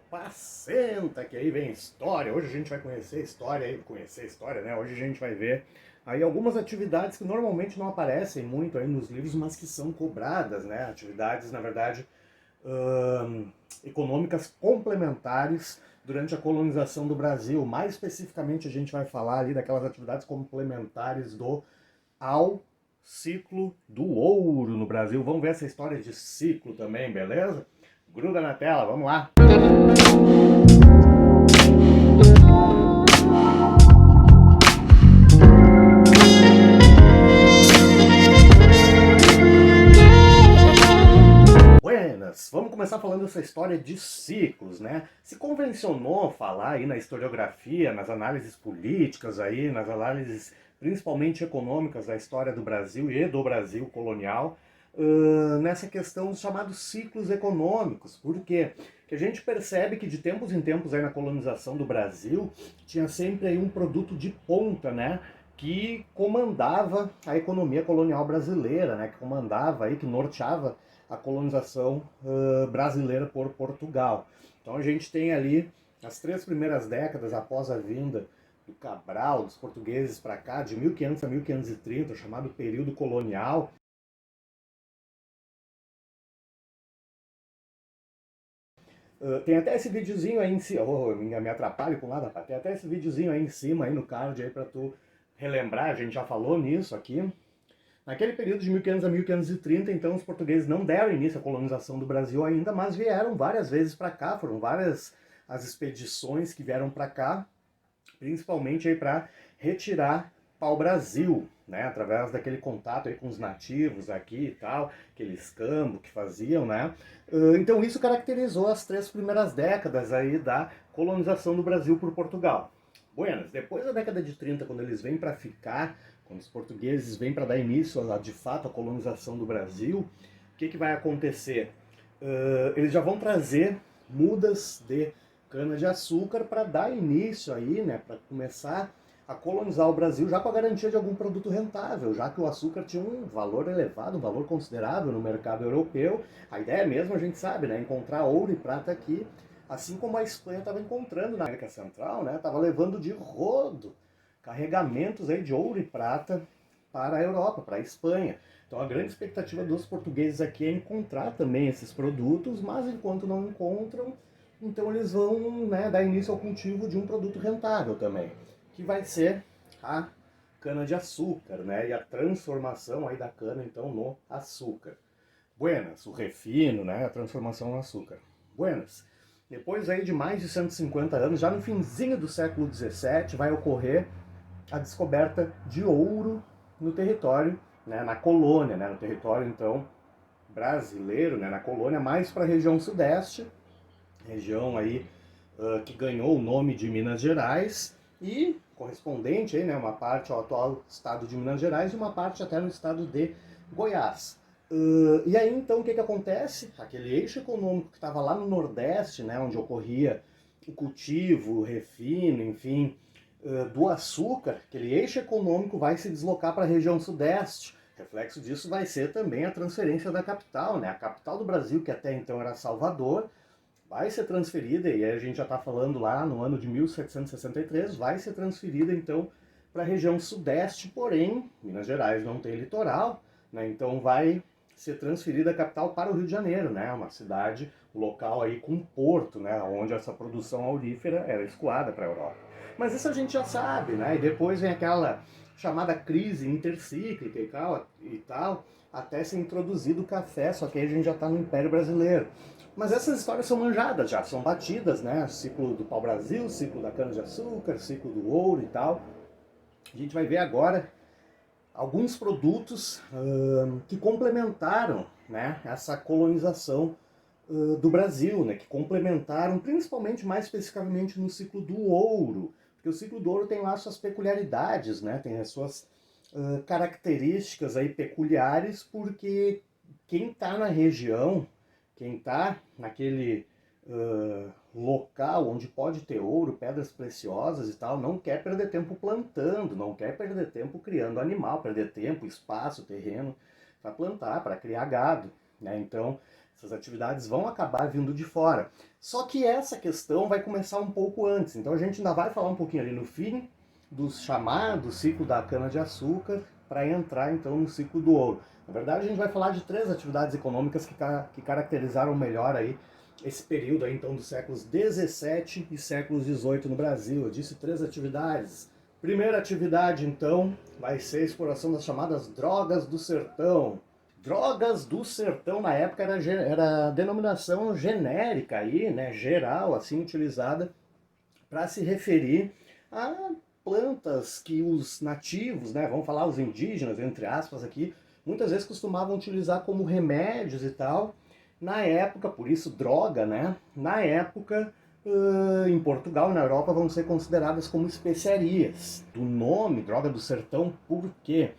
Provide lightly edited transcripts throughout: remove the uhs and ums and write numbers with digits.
Opa, senta que aí vem história. Hoje a gente vai conhecer história, né? Hoje a gente vai ver aí algumas atividades que normalmente não aparecem muito aí nos livros, mas que são cobradas, né? Atividades, na verdade, hum, econômicas complementares durante a colonização do Brasil. Mais especificamente, a gente vai falar ali daquelas atividades complementares ao ciclo do ouro no Brasil. Vamos ver essa história de ciclo também, beleza? Gruda na tela, vamos lá! Buenas! Vamos começar falando dessa história de ciclos, né? Se convencionou falar aí na historiografia, nas análises políticas aí, nas análises principalmente econômicas da história do Brasil e do Brasil colonial, nessa questão dos chamados ciclos econômicos. Por quê? Porque a gente percebe que de tempos em tempos aí na colonização do Brasil tinha sempre aí um produto de ponta, né? Que comandava a economia colonial brasileira, né? Que comandava aí, que norteava a colonização brasileira por Portugal. Então a gente tem ali as 3 primeiras décadas após a vinda do Cabral, dos portugueses para cá, de 1500 a 1530, o chamado período colonial. Tem até esse videozinho aí em cima, me atrapalho com nada, tem até esse videozinho aí em cima, aí no card, aí para tu relembrar, a gente já falou nisso aqui. Naquele período de 1500 a 1530, então, os portugueses não deram início à colonização do Brasil ainda, mas vieram várias vezes para cá, foram várias as expedições que vieram para cá, principalmente aí para retirar pau-brasil, né, através daquele contato aí com os nativos aqui e tal, aquele escambo que faziam, né. Então isso caracterizou as 3 primeiras décadas aí da colonização do Brasil por Portugal. Buenas, depois da década de 30, quando eles vêm para ficar, quando os portugueses vêm para dar início, de fato, à colonização do Brasil, o que vai acontecer? Eles já vão trazer mudas de cana-de-açúcar para dar início aí, né, para começar a colonizar o Brasil já com a garantia de algum produto rentável, já que o açúcar tinha um valor elevado, um valor considerável no mercado europeu. A ideia mesmo, a gente sabe, né, encontrar ouro e prata aqui, assim como a Espanha estava encontrando na América Central, né, estava levando de rodo carregamentos aí de ouro e prata para a Europa, para a Espanha. Então a grande expectativa dos portugueses aqui é encontrar também esses produtos, mas enquanto não encontram, então eles vão, né, dar início ao cultivo de um produto rentável também, que vai ser a cana-de-açúcar, né, e a transformação aí da cana então no açúcar. Buenas, o refino, né, a transformação no açúcar. Buenas. Depois aí de mais de 150 anos, já no finzinho do século XVII, vai ocorrer a descoberta de ouro no território, né, na colônia, né, no território então brasileiro, né, na colônia, mais para a região sudeste, região aí que ganhou o nome de Minas Gerais e correspondente aí, né, uma parte ao atual estado de Minas Gerais e uma parte até no estado de Goiás. E aí então o que acontece? Aquele eixo econômico que estava lá no Nordeste, né, onde ocorria o cultivo, o refino, enfim, do açúcar, aquele eixo econômico vai se deslocar para a região Sudeste. Reflexo disso vai ser também a transferência da capital, né? A capital do Brasil, que até então era Salvador, vai ser transferida, e aí a gente já está falando lá no ano de 1763, vai ser transferida então para a região Sudeste, porém, Minas Gerais não tem litoral, né? Então vai ser transferida a capital para o Rio de Janeiro, né? Uma cidade, um local aí com porto, né? Onde essa produção aurífera era escoada para a Europa. Mas isso a gente já sabe, né? E depois vem aquela chamada crise intercíclica e tal, até ser introduzido o café, só que aí a gente já está no Império Brasileiro. Mas essas histórias são manjadas já, são batidas, né? Ciclo do pau-brasil, ciclo da cana-de-açúcar, ciclo do ouro e tal. A gente vai ver agora alguns produtos que complementaram, né, essa colonização do Brasil, né, que complementaram, principalmente, mais especificamente no ciclo do ouro, porque o ciclo do ouro tem lá suas peculiaridades, né, tem as suas características aí peculiares, porque quem está na região, quem está naquele local onde pode ter ouro, pedras preciosas e tal, não quer perder tempo plantando, não quer perder tempo criando animal, perder tempo, espaço, terreno para plantar, para criar gado, né? Então Essas atividades vão acabar vindo de fora. Só que essa questão vai começar um pouco antes. Então a gente ainda vai falar um pouquinho ali no fim do chamado ciclo da cana-de-açúcar para entrar então no ciclo do ouro. Na verdade a gente vai falar de 3 atividades econômicas que caracterizaram melhor aí esse período aí, então dos séculos 17 e séculos 18 no Brasil. Eu disse 3 atividades. Primeira atividade então vai ser a exploração das chamadas drogas do sertão. Drogas do sertão na época era denominação genérica aí, né, geral, assim utilizada para se referir a plantas que os nativos, né, vamos falar os indígenas, entre aspas aqui, muitas vezes costumavam utilizar como remédios e tal. Na época, por isso droga, né? Na época, em Portugal e na Europa vão ser consideradas como especiarias. Do nome, droga do sertão, por quê?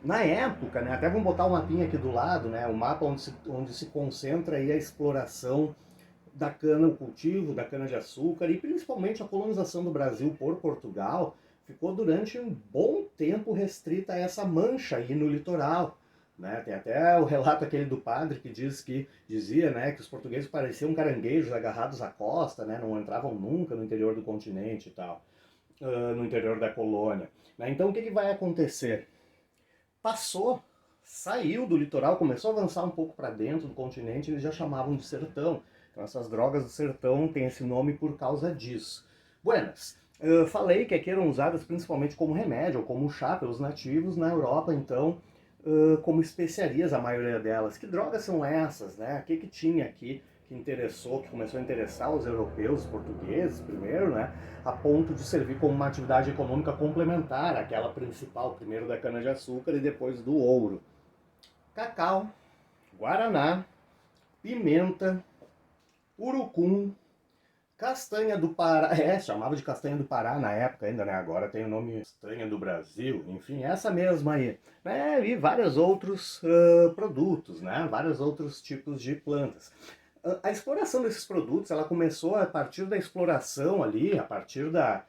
Na época, né, até vamos botar um mapinha aqui do lado, né, o mapa onde se concentra aí a exploração da cana, o cultivo da cana-de-açúcar e principalmente a colonização do Brasil por Portugal ficou durante um bom tempo restrita a essa mancha aí no litoral. Né? Tem até o relato aquele do padre que dizia, né, que os portugueses pareciam caranguejos agarrados à costa, né, não entravam nunca no interior do continente e tal, no interior da colônia. Né? Então o que vai acontecer? Passou, saiu do litoral, começou a avançar um pouco para dentro do continente, eles já chamavam de sertão. Então essas drogas do sertão têm esse nome por causa disso. Buenas, eu falei que aqui eram usadas principalmente como remédio ou como chá pelos nativos, na Europa então como especiarias a maioria delas. Que drogas são essas, né? O que tinha aqui que interessou, que começou a interessar os europeus, os portugueses primeiro, né, a ponto de servir como uma atividade econômica complementar àquela principal, primeiro da cana-de-açúcar e depois do ouro. Cacau, guaraná, pimenta, urucum, castanha do Pará, chamava de castanha do Pará na época ainda, né? Agora tem o nome castanha do Brasil, enfim, essa mesma aí. E vários outros produtos, né? Vários outros tipos de plantas. A exploração desses produtos, ela começou a partir da exploração ali, a partir da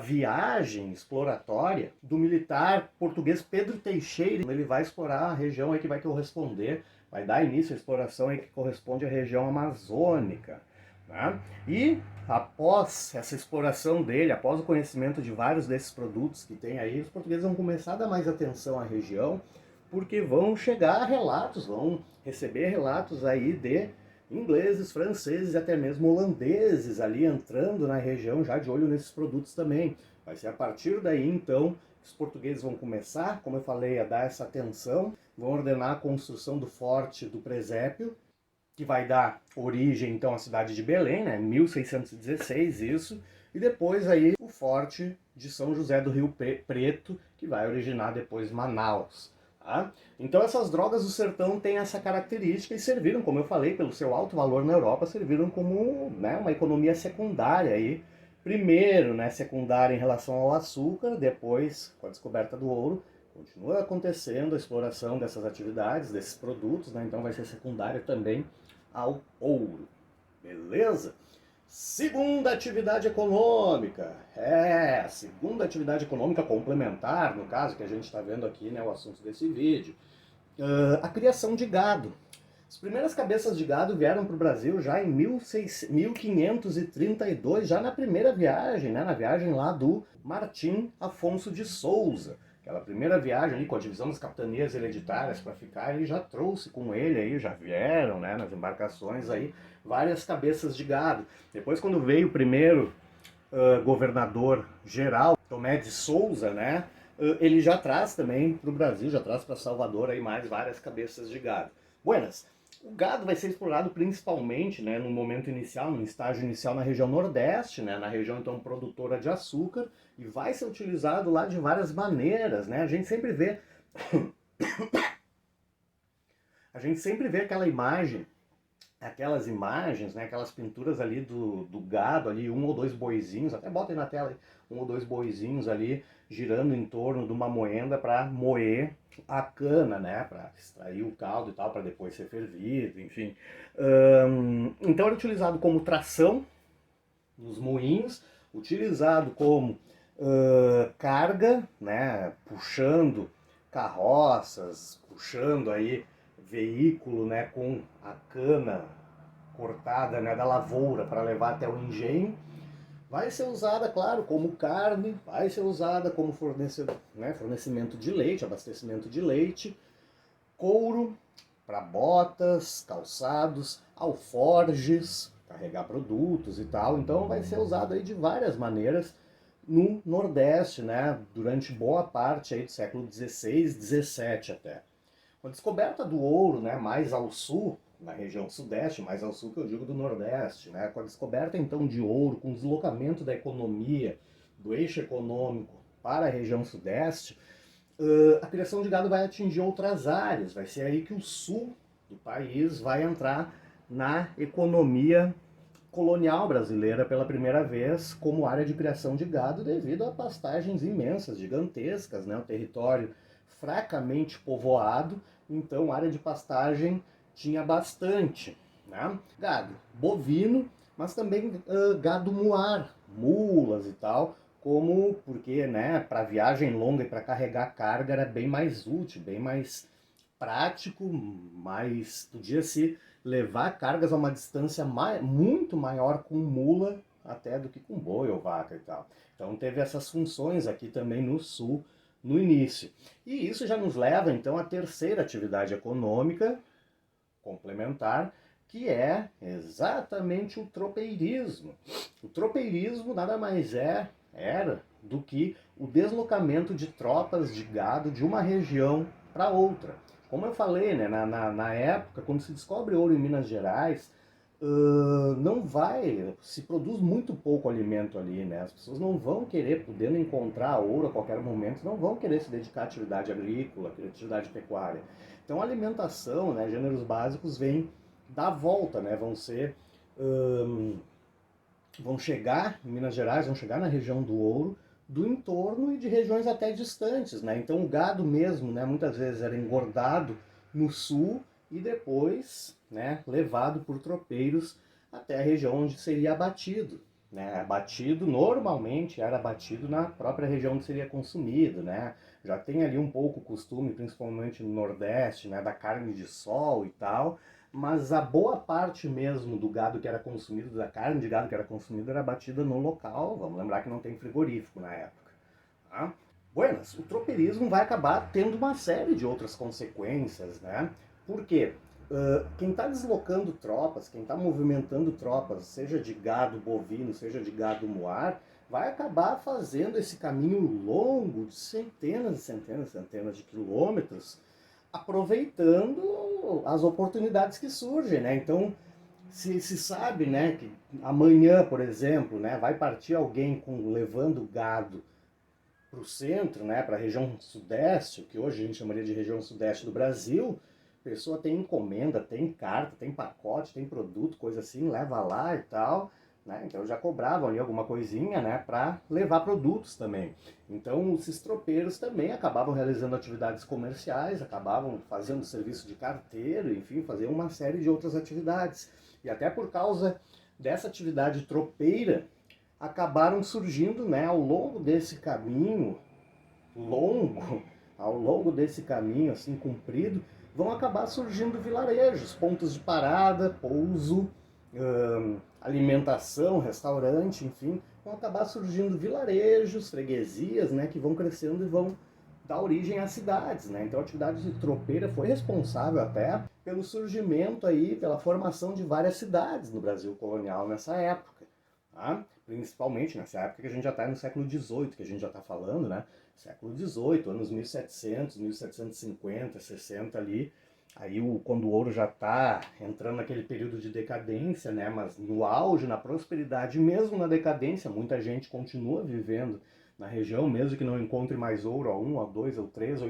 viagem exploratória do militar português Pedro Teixeira. Ele vai explorar a região aí que vai corresponder, vai dar início à exploração aí que corresponde à região amazônica. Né? E após essa exploração dele, após o conhecimento de vários desses produtos que tem aí, os portugueses vão começar a dar mais atenção à região, porque vão chegar relatos, vão receber relatos aí de ingleses, franceses e até mesmo holandeses ali entrando na região já de olho nesses produtos também. Vai ser a partir daí então que os portugueses vão começar, como eu falei, a dar essa atenção, vão ordenar a construção do forte do presépio, que vai dar origem então à cidade de Belém, né, 1616 isso, e depois aí o forte de São José do Rio Preto, que vai originar depois Manaus. Tá? Então essas drogas do sertão têm essa característica e serviram, como eu falei, pelo seu alto valor na Europa, serviram como, né, uma economia secundária aí. Primeiro, né, secundária em relação ao açúcar, depois, com a descoberta do ouro, continua acontecendo a exploração dessas atividades, desses produtos, né, então vai ser secundária também ao ouro. Beleza? Segunda atividade econômica. Segunda atividade econômica complementar, no caso, que a gente está vendo aqui, né, o assunto desse vídeo. A criação de gado. As primeiras cabeças de gado vieram para o Brasil já em 1532, já na primeira viagem, né, na viagem lá do Martim Afonso de Souza. Aquela primeira viagem ali com a divisão das capitanias hereditárias para ficar, ele já trouxe com ele aí, já vieram, né, nas embarcações aí, várias cabeças de gado. Depois, quando veio o primeiro governador geral, Tomé de Souza, né, ele já traz também para o Brasil, já traz para Salvador aí mais várias cabeças de gado. Buenas, o gado vai ser explorado principalmente, né, no momento inicial, no estágio inicial na região nordeste, né, na região então produtora de açúcar, e vai ser utilizado lá de várias maneiras, né? A gente sempre vê aquelas imagens, né, aquelas pinturas ali do gado ali, um ou dois boizinhos, até botem na tela aí, um ou dois boizinhos ali girando em torno de uma moenda para moer a cana, né, para extrair o caldo e tal, para depois ser fervido, enfim. Então era utilizado como tração nos moinhos, utilizado como carga, né, puxando carroças, puxando aí veículo, né, com a cana cortada, né, da lavoura para levar até o engenho, vai ser usada, claro, como carne, vai ser usada como fornecimento de leite, abastecimento de leite, couro para botas, calçados, alforjes, carregar produtos e tal. Então vai ser usado aí de várias maneiras no Nordeste, né, durante boa parte aí do século XVI, XVII até. Com a descoberta do ouro, né, mais ao sul, na região sudeste, mais ao sul que eu digo do nordeste, né, com a descoberta então de ouro, com o deslocamento da economia, do eixo econômico para a região sudeste, a criação de gado vai atingir outras áreas. Vai ser aí que o sul do país vai entrar na economia colonial brasileira pela primeira vez como área de criação de gado devido a pastagens imensas, gigantescas, né? Um território fracamente povoado, então área de pastagem tinha bastante, né? Gado bovino, mas também gado muar, mulas e tal, como porque, né, para viagem longa e para carregar carga era bem mais útil, bem mais prático, mas podia se levar cargas a uma distância muito maior com mula até do que com boi ou vaca e tal. Então teve essas funções aqui também no sul no início. E isso já nos leva então à terceira atividade econômica complementar, que é exatamente o tropeirismo. O tropeirismo nada mais era do que o deslocamento de tropas de gado de uma região para outra. Como eu falei, né, na época, quando se descobre ouro em Minas Gerais, não vai, se produz muito pouco alimento ali, né? As pessoas não vão querer, podendo encontrar ouro a qualquer momento, não vão querer se dedicar à atividade agrícola, à atividade pecuária. Então a alimentação, né, gêneros básicos vêm da volta, né? Vão chegar em Minas Gerais, vão chegar na região do ouro, do entorno e de regiões até distantes, né? Então o gado mesmo, né, muitas vezes era engordado no sul e depois, né, levado por tropeiros até a região onde seria abatido, né? Abatido normalmente era abatido na própria região onde seria consumido, né? Já tem ali um pouco o costume, principalmente no Nordeste, né, da carne de sol e tal, mas a boa parte mesmo do gado que era consumido, da carne de gado que era consumida, era batida no local. Vamos lembrar que não tem frigorífico na época. Tá? Buenas, o tropeirismo vai acabar tendo uma série de outras consequências, né? Por quê? Quem está deslocando tropas, quem está movimentando tropas, seja de gado bovino, seja de gado muar, vai acabar fazendo esse caminho longo de centenas e centenas e centenas de quilômetros, aproveitando as oportunidades que surgem, né? Então, se sabe, né, que amanhã, por exemplo, né, vai partir alguém levando gado para o centro, né, para a região sudeste, que hoje a gente chamaria de região sudeste do Brasil, a pessoa tem encomenda, tem carta, tem pacote, tem produto, coisa assim, leva lá e tal, né? Então já cobravam ali alguma coisinha, né, para levar produtos também. Então esses tropeiros também acabavam realizando atividades comerciais, acabavam fazendo serviço de carteiro, enfim, faziam uma série de outras atividades. E até por causa dessa atividade tropeira, acabaram surgindo, né, ao longo desse caminho longo, ao longo desse caminho assim comprido, vão acabar surgindo vilarejos, pontos de parada, pouso, alimentação, restaurante, enfim, vão acabar surgindo vilarejos, freguesias, né, que vão crescendo e vão dar origem às cidades, né? Então a atividade tropeira foi responsável até pelo surgimento aí, pela formação de várias cidades no Brasil colonial nessa época, tá? Principalmente nessa época que a gente já está no século XVIII, que a gente já está falando, né? Século XVIII, anos 1700, 1750, 60 ali, aí quando o ouro já está entrando naquele período de decadência, né? Mas no auge, na prosperidade, mesmo na decadência, muita gente continua vivendo na região, mesmo que não encontre mais ouro há 1, há 2, ou 3,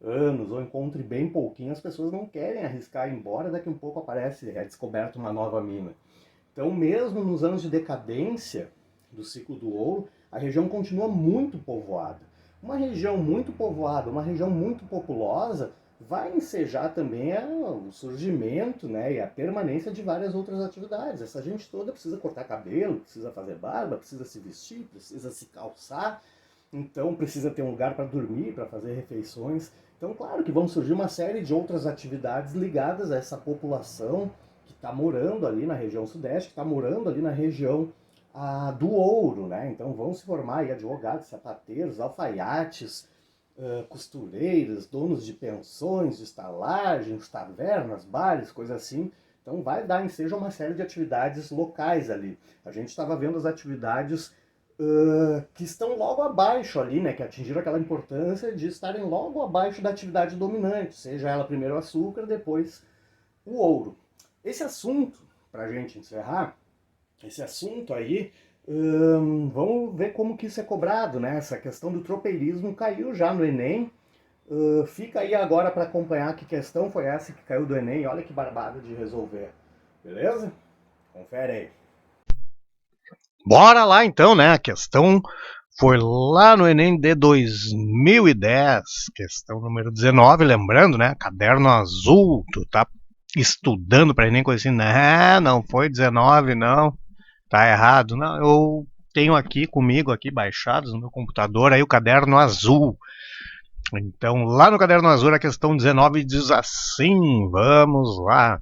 anos, ou encontre bem pouquinho, as pessoas não querem arriscar ir embora, daqui a um pouco aparece, é descoberta uma nova mina. Então, mesmo nos anos de decadência do ciclo do ouro, a região continua muito povoada. Uma região muito povoada, uma região muito populosa, vai ensejar também o surgimento, né, e a permanência de várias outras atividades. Essa gente toda precisa cortar cabelo, precisa fazer barba, precisa se vestir, precisa se calçar. então precisa ter um lugar para dormir, para fazer refeições. Então, claro que vão surgir uma série de outras atividades ligadas a essa população que está morando ali na região sudeste, que está morando ali na região do ouro, né? Então vão se formar aí advogados, sapateiros, alfaiates, costureiros, donos de pensões, de estalagens, tavernas, bares, coisa assim. Então vai dar ensejo a uma série de atividades locais ali. A gente estava vendo as atividades que estão logo abaixo ali, né, que atingiram aquela importância de estarem logo abaixo da atividade dominante, seja ela primeiro o açúcar, depois o ouro. Esse assunto, para a gente encerrar, esse assunto aí, vamos ver como que isso é cobrado, né? Essa questão do tropeirismo caiu já no Enem. Fica aí agora para acompanhar que questão foi essa que caiu do Enem. Olha que barbada de resolver. Beleza? Confere aí. Bora lá então, né? A questão foi lá no Enem de 2010, questão número 19, lembrando, né? Caderno azul, tu tá estudando para Enem, coisa assim. Não foi 19, não. Tá errado. Não, eu tenho aqui comigo, aqui baixados no meu computador, aí o caderno azul. Então, lá no caderno azul, a questão 19 diz assim, vamos lá.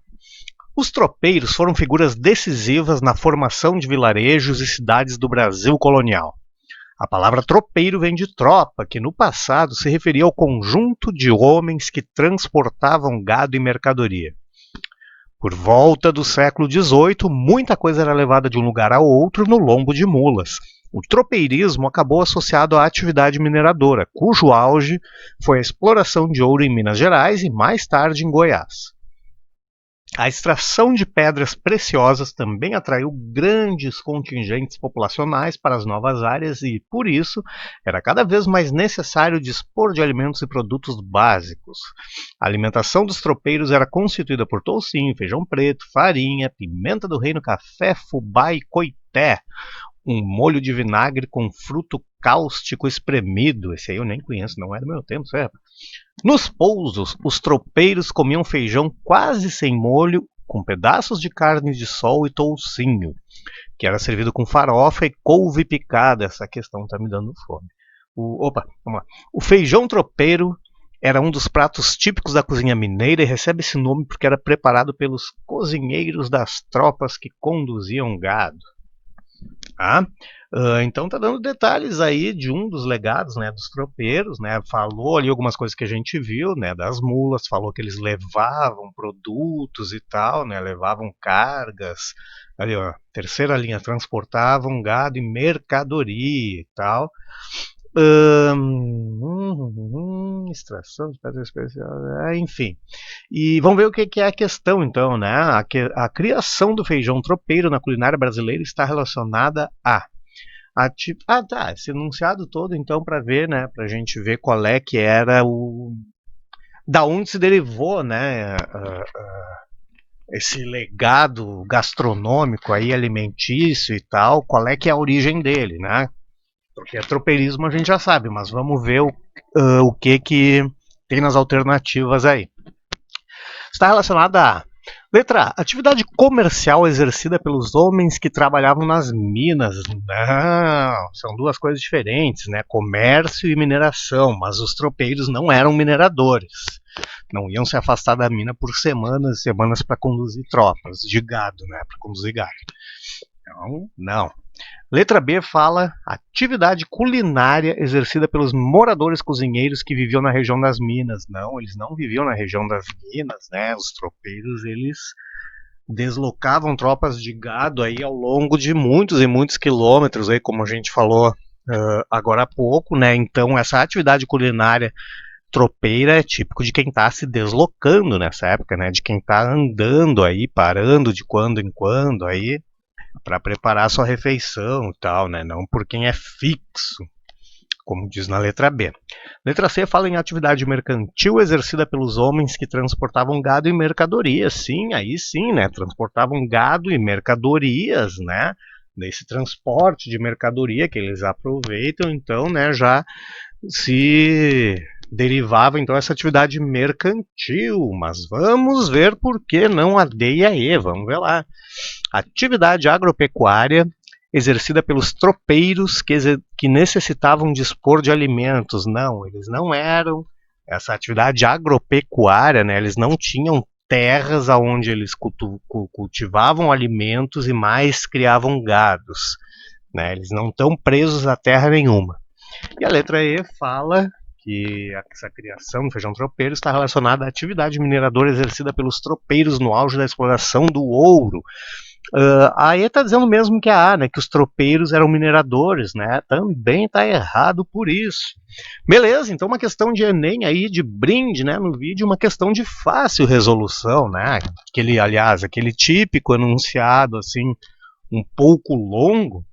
Os tropeiros foram figuras decisivas na formação de vilarejos e cidades do Brasil colonial. A palavra tropeiro vem de tropa, que no passado se referia ao conjunto de homens que transportavam gado e mercadoria. Por volta do século XVIII, muita coisa era levada de um lugar a outro no lombo de mulas. O tropeirismo acabou associado à atividade mineradora, cujo auge foi a exploração de ouro em Minas Gerais e mais tarde em Goiás. A extração de pedras preciosas também atraiu grandes contingentes populacionais para as novas áreas e, por isso, era cada vez mais necessário dispor de alimentos e produtos básicos. A alimentação dos tropeiros era constituída por toucinho, feijão preto, farinha, pimenta do reino, café, fubá e coité. Um molho de vinagre com fruto cáustico espremido. Esse aí eu nem conheço, não é do meu tempo, certo? Nos pousos, os tropeiros comiam feijão quase sem molho, com pedaços de carne de sol e toucinho, que era servido com farofa e couve picada. Essa questão está me dando fome. Vamos lá. O feijão tropeiro era um dos pratos típicos da cozinha mineira e recebe esse nome porque era preparado pelos cozinheiros das tropas que conduziam gado. Então tá dando detalhes aí de um dos legados, né, dos tropeiros, né, falou ali algumas coisas que a gente viu, né, das mulas, falou que eles levavam produtos e tal, né, levavam cargas, ali ó, terceira linha, transportavam gado e mercadoria e tal. Extração de pedra especial, enfim. E vamos ver o que é a questão, então, né? A criação do feijão tropeiro na culinária brasileira está relacionada a tá, esse enunciado todo, então, para ver, né, pra gente ver qual é que era da onde se derivou, né, esse legado gastronômico aí, alimentício e tal, qual é que é a origem dele, né? Porque tropeirismo a gente já sabe, mas vamos ver o que tem nas alternativas aí. Está relacionada a letra A, atividade comercial exercida pelos homens que trabalhavam nas minas. Não, são duas coisas diferentes, né? Comércio e mineração, mas os tropeiros não eram mineradores. Não iam se afastar da mina por semanas e semanas para conduzir tropas de gado, né? Para conduzir gado. Então, não. Letra B fala atividade culinária exercida pelos moradores cozinheiros que viviam na região das minas. Não, eles não viviam na região das minas, né? Os tropeiros, eles deslocavam tropas de gado aí ao longo de muitos e muitos quilômetros, aí, como a gente falou agora há pouco, né? Então, essa atividade culinária tropeira é típico de quem está se deslocando nessa época, né? De quem está andando aí, parando de quando em quando aí, para preparar sua refeição e tal, né? Não por quem é fixo, como diz na letra B. Letra C fala em atividade mercantil exercida pelos homens que transportavam gado e mercadorias. Sim, aí sim, né? Transportavam gado e mercadorias, né? Desse transporte de mercadoria que eles aproveitam, então, né? Já se derivava então essa atividade mercantil, mas vamos ver por que não a D e a E, vamos ver lá. Atividade agropecuária exercida pelos tropeiros que que necessitavam dispor de alimentos. Não, eles não eram essa atividade agropecuária, né? Eles não tinham terras onde eles cultivavam alimentos e mais criavam gados, né? Eles não estão presos a terra nenhuma. E a letra E fala que essa criação do feijão tropeiro está relacionada à atividade mineradora exercida pelos tropeiros no auge da exploração do ouro. A E está dizendo mesmo que a A, né, que os tropeiros eram mineradores, né? Também está errado por isso. Beleza, então uma questão de Enem aí, de brinde, né, no vídeo, uma questão de fácil resolução, né? Aquele típico enunciado, assim, um pouco longo,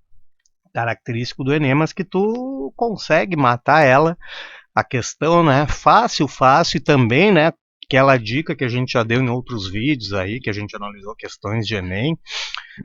característico do Enem, mas que tu consegue matar ela. A questão, né, fácil, fácil, e também, né, aquela dica que a gente já deu em outros vídeos aí, que a gente analisou questões de Enem,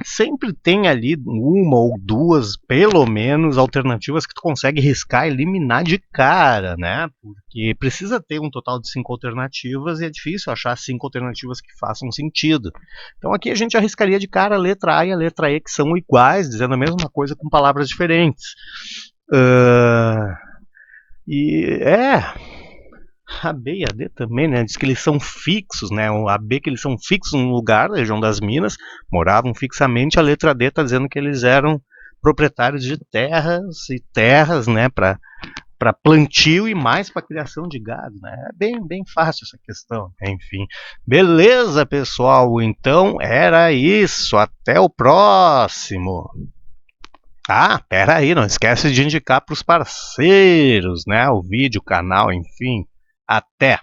sempre tem ali uma ou duas, pelo menos, alternativas que tu consegue riscar, eliminar de cara, né? Porque precisa ter um total de 5 alternativas e é difícil achar 5 alternativas que façam sentido. Então aqui a gente arriscaria de cara a letra A e a letra E, que são iguais, dizendo a mesma coisa com palavras diferentes. A B e a D também, né? Diz que eles são fixos, né? A B que eles são fixos no lugar, na região das Minas, moravam fixamente. A letra D está dizendo que eles eram proprietários de terras, né? Para plantio e mais para criação de gado, né? É bem fácil essa questão, enfim. Beleza, pessoal? Então era isso. Até o próximo. Pera aí, não esquece de indicar para os parceiros, né? O vídeo, o canal, enfim. Até!